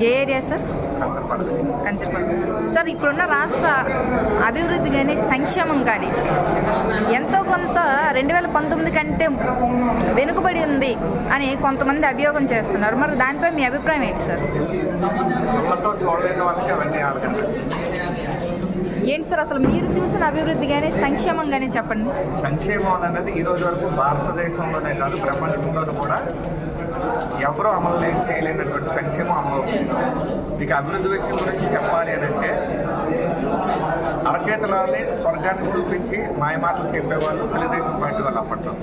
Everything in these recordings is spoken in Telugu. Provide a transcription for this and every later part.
ఏ ఏరియా సార్? కంచర్పాడు. సార్, ఇప్పుడున్న రాష్ట్ర అభివృద్ధి కానీ సంక్షేమం కానీ ఎంతో కొంత 2019 కంటే వెనుకబడి ఉంది అని కొంతమంది అభియోగం చేస్తున్నారు. మరి దానిపై మీ అభిప్రాయం ఏంటి సార్? ఏంటి సార్ అసలు మీరు చూసిన అభివృద్ధి కానీ సంక్షేమం కానీ చెప్పండి. సంక్షేమం అనేది ఈ రోజు వరకు భారతదేశంలోనే కాదు ప్రపంచంలోనూ కూడా ఎవరూ అమలు చేయలేనటువంటి సంక్షేమం అమలు అవుతుంది. ఇక అభివృద్ధి విషయం గురించి చెప్పాలి అని అంటే అరచేతులని స్వర్గాన్ని చూపించి మాయమాటలు చెప్పేవాళ్ళు తెలుగుదేశం పార్టీ వాళ్ళు. అప్పట్లో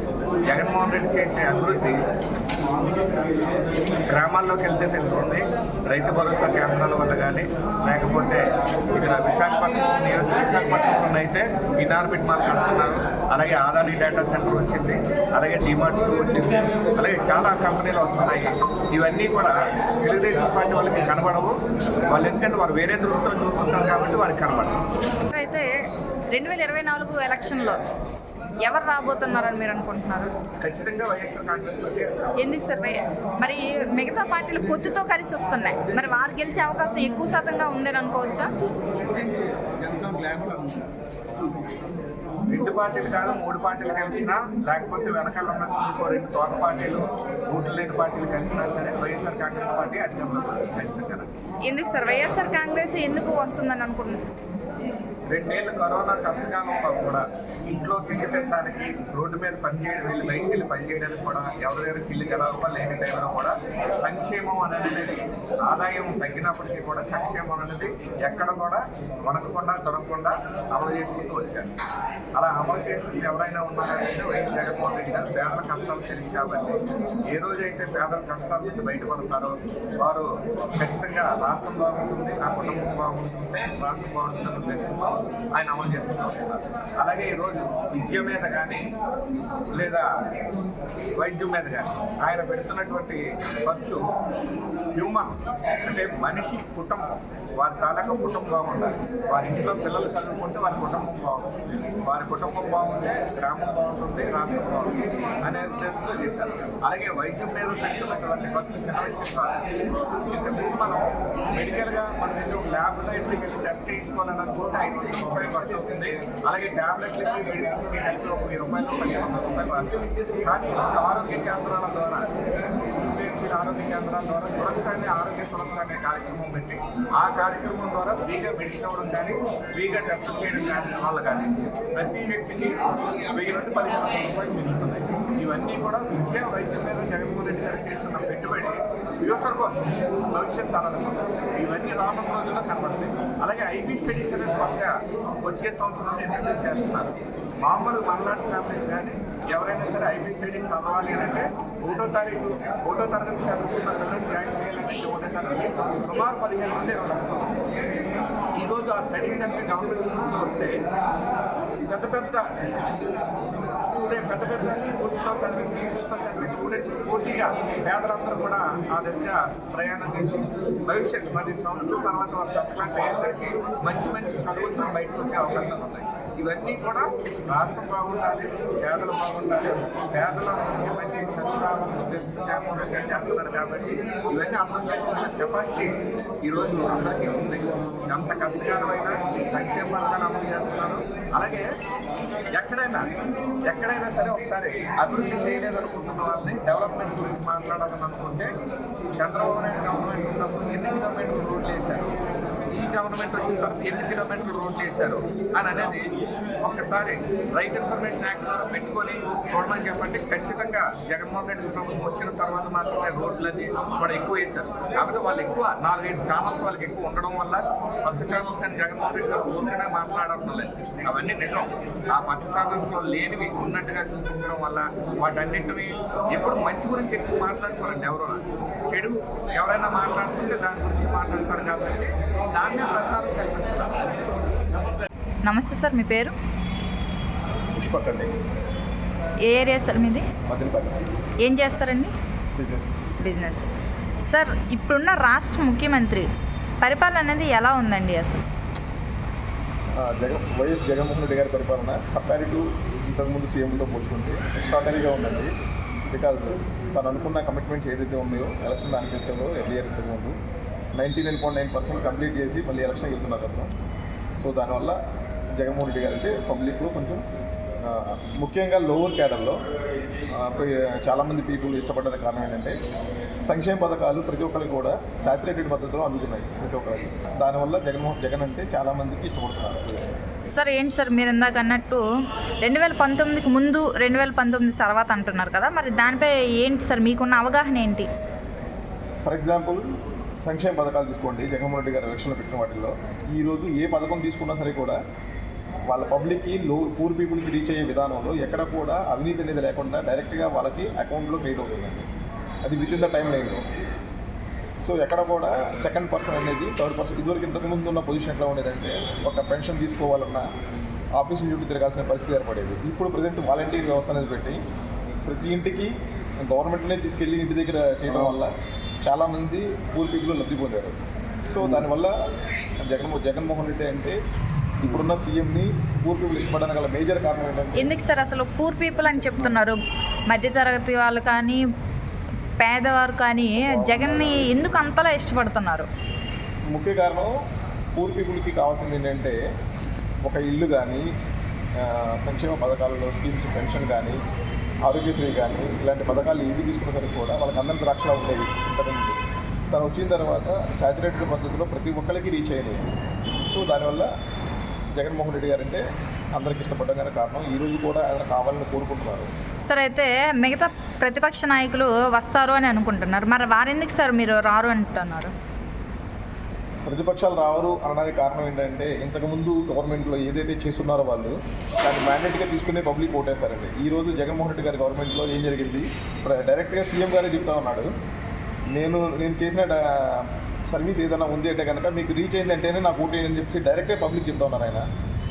జగన్మోహన్ రెడ్డి చేసే అభివృద్ధి గ్రామాల్లోకి వెళ్తే తెలుస్తుంది. రైతు భరోసా కేంద్రాల వల్ల కానీ లేకపోతే ఇక్కడ విశాఖపట్నంలో అయితే ఇనార్బిట్ మార్క్ కడుతున్నారు. అలాగే ఆదాని డేటా సెంటర్ వచ్చింది, అలాగే డిమార్ట్ వచ్చింది, అలాగే చాలా కంపెనీలు వస్తున్నాయి. ఇవన్నీ కూడా తెలుగుదేశం పార్టీ వాళ్ళకి కనబడవు. వాళ్ళు ఎందుకంటే వారు వేరే దృష్టిలో చూస్తుంటారు కాబట్టి వారికి కనబడదు. అయితే 2024 ఎలక్షన్లో ఎవరు రాబోతున్నారని మీరు అనుకుంటున్నారు? ఖచ్చితంగా వైఎస్ఆర్ కాంగ్రెస్ పార్టీ. ఎందుకు సార్? మరి మిగతా పార్టీలు పొత్తుతో కలిసి వస్తున్నాయి, మరి వారు గెలిచే అవకాశం ఎక్కువ శాతంగా ఉందని అనుకోవచ్చా? రెండు పార్టీలు కాదు, 3 పార్టీలు కలిసినా లేకపోతే వెనకాల ఉన్న 2 తోట పార్టీలు, ఓట్లు లేని పార్టీలు కలిసినా సరే వైఎస్ఆర్ కాంగ్రెస్ పార్టీ అధికారంలోకి వస్తుంది. ఎందుకు సార్ వైఎస్ఆర్ కాంగ్రెస్ ఎందుకు వస్తుందని అనుకుంటున్నారు? 2 ఏళ్ళు కరోనా కష్టకాలంలో కూడా ఇంట్లో తిండి తినడానికి, రోడ్డు మీద పనిచేయడం, వెళ్ళి బయటికి వెళ్ళి పనిచేయడానికి కూడా ఎవరి దగ్గర చిల్లు గెలవ లేని టైంలో కూడా సంక్షేమం అనేది ఆదాయం తగ్గినప్పటికీ కూడా సంక్షేమం అనేది ఎక్కడ కూడా వణకకుండా దొరకకుండా అమలు చేసుకుంటూ వచ్చారు. అలా అమలు చేసింది ఎవరైనా ఉన్నారంటే వైఎస్ జగన్మోహన్ రెడ్డి గారు. పేదల కష్టాలు తెలుసు కాబట్టి ఏ రోజైతే పేదల కష్టాల నుంచి బయటపడతారో వారు ఖచ్చితంగా రాష్ట్రం బాగుంటుంది, నా కుటుంబం బాగుంటుంది, రాష్ట్రం బాగుంటుందన్న ఉద్దేశంలో ఆయన అమలు చేస్తూ ఉంటున్నారు. అలాగే ఈరోజు విద్య మీద కానీ లేదా వైద్యం మీద కానీ ఆయన పెడుతున్నటువంటి ఖర్చు హ్యూమన్ అంటే మనిషి కుటుంబం, వారి తాలూకా కుటుంబం బాగుండాలి. వారి ఇంట్లో పిల్లలు చదువుకుంటే వారి కుటుంబం బాగుంటుంది, వారి కుటుంబం బాగుంటే గ్రామం బాగుంటుంది, రాష్ట్రం బాగుంటుంది అనే ఉద్దేశంతో చేశారు. అలాగే వైద్యం మీద పెడుతున్నటువంటి ఖర్చు చిన్న విషయం కాదు. ఇంతకుముందు మనం మెడికల్గా మన ల్యాబ్లో ఇంటికి వెళ్ళి టెస్ట్ చేయించుకోవాలని అనుకుంటే 500 రూపాయలు ఖర్చు అవుతుంది. అలాగే ట్యాబ్లెట్లకి మెడిసిన్స్కి కలిపి ఒక 1000 రూపాయలు 1500 రూపాయలు రాస్తుంది. కానీ ఆరోగ్య కేంద్రాల ద్వారా ఆరోగ్య కేంద్రాల ద్వారా సురక్ష ఆరోగ్య సురక్ష అనే కార్యక్రమం పెట్టి ఆ కార్యక్రమం ద్వారా ఫ్రీగా మెడిసిన్ అవ్వడం కానీ ఫ్రీగా టెస్ట్ చేయడం కానీ వల్ల కానీ ప్రతి వ్యక్తికి 1000 నుండి 1500 రూపాయలు మిగులుతున్నాయి. ఇవన్నీ కూడా విద్యా వైద్యం మీద జగన్మోహన్ రెడ్డి గారు చేస్తున్న పెట్టుబడి ఫ్యూచర్ కోసం భవిష్యత్ తరాలకు ఇవన్నీ రానున్న రోజుల్లో కనబడతాయి. అలాగే ఐబీ స్టడీస్ అనేది కొత్తగా వచ్చే సంవత్సరం ఇంట్రడ్యూస్ చేస్తున్నారు. మామూలు మనలాంటి ఫ్యామిలీస్ కానీ ఎవరైనా సరే ఐబీ స్టడీస్ చదవాలి అంటే 1వ తరగతి చదువుకున్న పిల్లలు జాయిన్ చేయాలంటే 1వ తరగతి సుమారు 15 నుండి 20 లక్షలు. ఈరోజు ఆ స్టడీ కనుక గవర్నమెంట్ స్కూల్స్లో వస్తే పెద్ద స్కూల్స్లో చదివి స్టూడెంట్స్ పోటీగా పేదలందరూ కూడా ఆ దశగా ప్రయాణం చేసి భవిష్యత్తు 10 సంవత్సరాల తర్వాత వాళ్ళు 10th క్లాస్ అయ్యేసరికి మంచి చదువులు బయటకు వచ్చే అవకాశాలు ఉన్నాయి. ఇవన్నీ కూడా రాష్ట్రం బాగుండాలి, పేదలు బాగుండాలి, పేదల మంచి చదువు రావాలని ఉద్దేశంతో జగన్మోహన్ రెడ్డి గారు చేస్తున్నారు. కాబట్టి ఇవన్నీ అర్థం చేసుకున్న కెపాసిటీ ఈరోజు అందరికీ ఉంది. ఎంత కష్టకాలమైన సంక్షేమ పథకాలు అమలు చేస్తున్నారు. అలాగే ఎక్కడైనా సరే ఒకసారి అభివృద్ధి చేయలేదనుకుంటున్న వాళ్ళని డెవలప్మెంట్ గురించి మాట్లాడాలని అనుకుంటే చంద్రబాబు నాయుడు గవర్నమెంట్ ఉన్నప్పుడు ఎన్ని కిలోమీటర్లు రోడ్లు వేశారు, ఈ గవర్నమెంట్ వచ్చిన తర్వాత ఎన్ని కిలోమీటర్లు రోడ్లు వేశారు అని అనేది ఒక్కసారి రైట్ ఇన్ఫర్మేషన్ యాక్ట్ ద్వారా పెట్టుకొని చూడమని చెప్పండి. ఖచ్చితంగా జగన్మోహన్ రెడ్డి ప్రభుత్వం వచ్చిన తర్వాత మాత్రమే రోడ్లన్నీ కూడా ఎక్కువ వేశారు. కాబట్టి వాళ్ళు ఎక్కువ 4-5 ఛానల్స్ వాళ్ళకి ఎక్కువ ఉండడం వల్ల పచ్చ ఛానల్స్ అని జగన్మోహన్ రెడ్డి గారు ఊరికనే మాట్లాడడం లేదు. అవన్నీ నిజం. ఆ పచ్చ ఛానల్స్లో లేనివి ఉన్నట్టుగా చూపించడం వల్ల వాటన్నింటినీ ఎప్పుడు మంచి గురించి ఎక్కువ మాట్లాడుకోవాలండి. ఎవరు చెడు ఎవరైనా మాట్లాడుతుంటే దాని గురించి మాట్లాడతారు కాబట్టి దాన్నే ప్రచారం కల్పిస్తారు. నమస్తే సార్, మీ పేరు? పుష్పకండి. ఏ ఏరియా సార్ మీది? మదినపల్లి. ఏం చేస్తారండి? బిజినెస్. సార్, ఇప్పుడున్న రాష్ట్ర ముఖ్యమంత్రి పరిపాలన అనేది ఎలా ఉందండి అసలు? వైఎస్ జగన్మోహన్ రెడ్డి గారి పరిపాలన కంపారిటివ్ ఇంతకుముందు సీఎంతో పోల్చుకుంటే ఎక్స్ట్రాడనరీగా ఉందండి. బికాజ్ తను అనుకున్న కమిట్మెంట్స్ ఏదైతే ఉన్నాయో ఎలక్షన్ మేనిఫెస్టోలో ఎర్లియర్ ఇంతకుముందు 99.9% కంప్లీట్ చేసి మళ్ళీ ఎలక్షన్ వెళ్తున్నారు అతను. సో దానివల్ల జగన్మోహన్ రెడ్డి గారు అంటే పబ్లిక్లో కొంచెం ముఖ్యంగా లోవర్ క్యాడర్లో చాలామంది పీపుల్ ఇష్టపడడానికి కారణం ఏంటంటే సంక్షేమ పథకాలు ప్రతి ఒక్కరికి కూడా సాచురేటెడ్ పద్ధతిలో అందుతున్నాయి ప్రతి ఒక్కరికి. దానివల్ల జగన్ అంటే చాలామందికి ఇష్టపడుతున్నారు. సార్ ఏంటి సార్ మీరు ఇందాక అన్నట్టు 2019కి ముందు 2019 తర్వాత అంటున్నారు కదా, మరి దానిపై ఏంటి సార్ మీకున్న అవగాహన ఏంటి? ఫర్ ఎగ్జాంపుల్ సంక్షేమ పథకాలు తీసుకోండి. జగన్మోహన్ రెడ్డి గారు ఎలక్షన్లో పెట్టిన వాటిల్లో ఈరోజు ఏ పథకం తీసుకున్నా సరే కూడా వాళ్ళ పబ్లిక్కి పూర్ పీపుల్కి రీచ్ అయ్యే విధానంలో ఎక్కడ కూడా అవినీతి అనేది లేకుండా డైరెక్ట్గా వాళ్ళకి అకౌంట్లో క్రియేట్ అవుతుందండి. అది విత్ ఇన్ ద టైం లైన్లో. సో ఎక్కడ కూడా సెకండ్ పర్సన్ అనేది థర్డ్ పర్సన్. ఇదివరకు ఇంతకుముందు ఉన్న పొజిషన్ ఎట్లా ఉండేదంటే ఒక పెన్షన్ తీసుకోవాలన్నా ఆఫీసుల చుట్టూ తిరగాల్సిన పరిస్థితి ఏర్పడేది. ఇప్పుడు ప్రజెంట్ వాలంటీర్ వ్యవస్థ అనేది పెట్టి ప్రతి ఇంటికి గవర్నమెంట్నే తీసుకెళ్ళి ఇంటి దగ్గర చేయడం వల్ల చాలామంది పూర్ పీపుల్ లబ్ధి పొందారు. సో దానివల్ల జగన్మోహన్ రెడ్డి అంటే ఇప్పుడున్న సీఎంని పూర్ పీపుల్ ఇష్టపడడానికి గల మేజర్ కారణం ఏంటంటే ఎందుకు సార్ అసలు పూర్ పీపుల్ అని చెప్తున్నారు? మధ్యతరగతి వాళ్ళు కానీ పేదవారు కానీ జగన్ని ఎందుకు అంతలా ఇష్టపడుతున్నారు? ముఖ్య కారణం పూర్ పీపుల్కి కావాల్సింది ఏంటంటే ఒక ఇల్లు కానీ, సంక్షేమ పథకాలలో స్కీమ్స్, పెన్షన్ కానీ, ఆరోగ్యశ్రీ కానీ ఇలాంటి పథకాలు ఏవి తీసుకున్న సరే కూడా వాళ్ళకి అందరికీ రక్షణ ఉండేవి ఇంతకుముందు. తను వచ్చిన తర్వాత సాచురేటెడ్ పద్ధతిలో ప్రతి ఒక్కరికి రీచ్ అయినాయి. సో దానివల్ల జగన్మోహన్ రెడ్డి గారు అంటే అందరికి ఇష్టపడడానికి కారణం. ఈరోజు కూడా ఆయన కావాలని కోరుకుంటున్నారు. సార్ అయితే మిగతా ప్రతిపక్ష నాయకులు వస్తారు అని అనుకుంటున్నారు, మరి వారెందుకు సార్ మీరు రారు అంటున్నారు? ప్రతిపక్షాలు రావరు అనడానికి కారణం ఏంటంటే ఇంతకుముందు గవర్నమెంట్లో ఏదైతే చేస్తున్నారో వాళ్ళు దాన్ని మ్యాండేట్గా తీసుకునే పబ్లిక్ ఓటేస్తారండి. ఈరోజు జగన్మోహన్ రెడ్డి గారి గవర్నమెంట్లో ఏం జరిగింది, డైరెక్ట్గా సీఎం గారే చెప్తా ఉన్నాడు, నేను చేసిన సర్వీస్ ఏదైనా ఉంది అంటే కనుక మీకు రీచ్ అయిందంటేనే నాకు ఓటు అని చెప్పి డైరెక్ట్గా పబ్లిక్ చెప్తా ఉన్నారు. ఆయన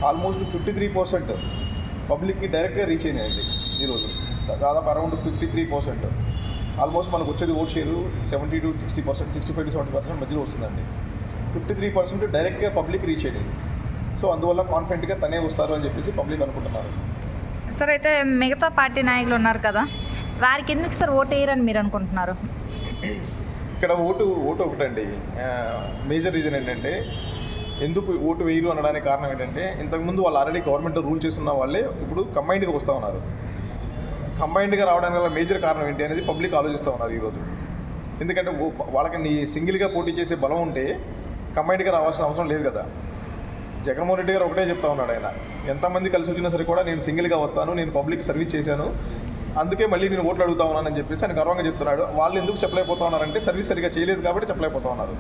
ఆల్మోస్ట్ 53% పబ్లిక్కి డైరెక్ట్గా రీచ్ అయినాయండి. ఈరోజు దాదాపు అరౌండ్ 53%. ఆల్మోస్ట్ మనకు వచ్చేది ఓట్ షేరు 70 to 60%, 65 to 70% మధ్యలో వస్తుందండి. 53% డైరెక్ట్గా పబ్లిక్ రీచ్ అయ్యింది. సో అందువల్ల కాన్ఫిడెంట్గా తనే వస్తారు అని చెప్పేసి పబ్లిక్ అనుకుంటున్నారు. సార్ అయితే మిగతా పార్టీ నాయకులు ఉన్నారు కదా, వారికి ఎందుకు సార్ ఓటు వేయరని మీరు అనుకుంటున్నారు? ఇక్కడ ఓటు ఒకటండి. మేజర్ రీజన్ ఏంటంటే ఎందుకు ఓటు వేయరు అనడానికి కారణం ఏంటంటే ఇంతకుముందు వాళ్ళు ఆల్రెడీ గవర్నమెంట్ రూల్ చేస్తున్న వాళ్ళే ఇప్పుడు కంబైన్డ్గా వస్తూ ఉన్నారు. కంబైన్డ్గా రావడానికి వల్ల మేజర్ కారణం ఏంటి అనేది పబ్లిక్ ఆలోచిస్తూ ఉన్నారు ఈరోజు. ఎందుకంటే వాళ్ళకి సింగిల్గా పోటీ చేసే బలం ఉంటే కంబైన్డ్గా రావాల్సిన అవసరం లేదు కదా. జగన్మోహన్ రెడ్డి గారు ఒకటే చెప్తా ఉన్నాడు, ఆయన ఎంతమంది కలిసి వచ్చినా సరే కూడా నేను సింగిల్గా వస్తాను, నేను పబ్లిక్ సర్వీస్ చేశాను, అందుకే మళ్ళీ నేను ఓట్లు అడుగుతా ఉన్నానని చెప్పేసి ఆయన గర్వంగా చెప్తున్నాడు. వాళ్ళు ఎందుకు చెప్పలేకపోతా ఉన్నారంటే సర్వీస్ సరిగా చేయలేదు కాబట్టి చెప్పలేకపోతా ఉన్నారు.